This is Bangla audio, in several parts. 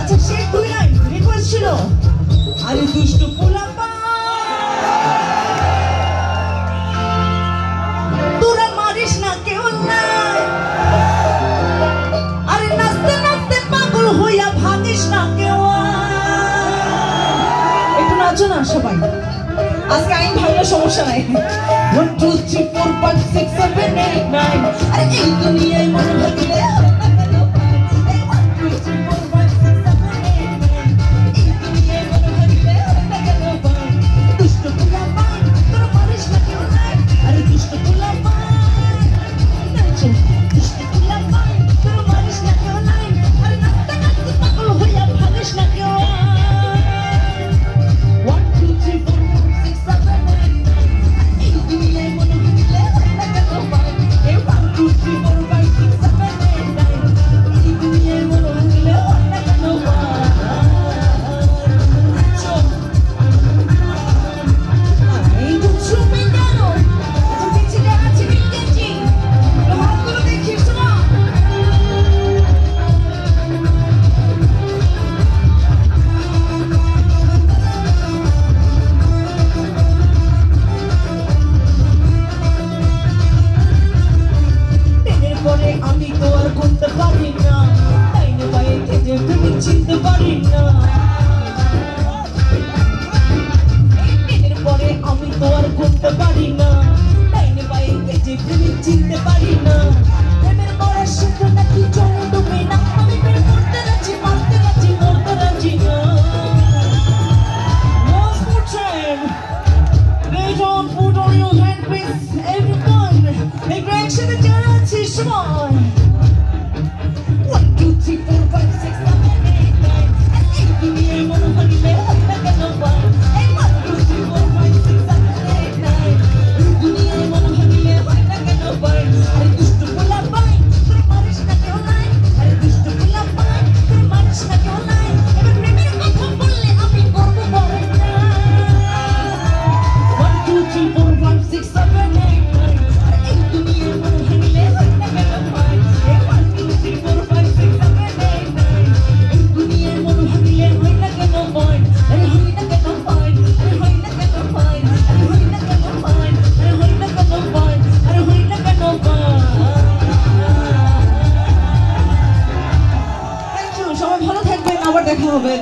আচ্ছা সে দুই লাইন রিকোয়েস্ট ছিল আরে দুষ্টু পোলাপা তোরা মারিস না কেউ নাই আরে নাচতে নাচতে পাগল হইয়া ভাগিস না কেউ একটু নাচো না সবাই আজকে আইন ভাঙলে সমস্যা নাই 1 2 3 4 5 6 7 8 9 আরে এই দুনিয়ায় মন ভাগলে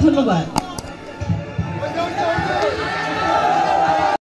ধন্যবাদ।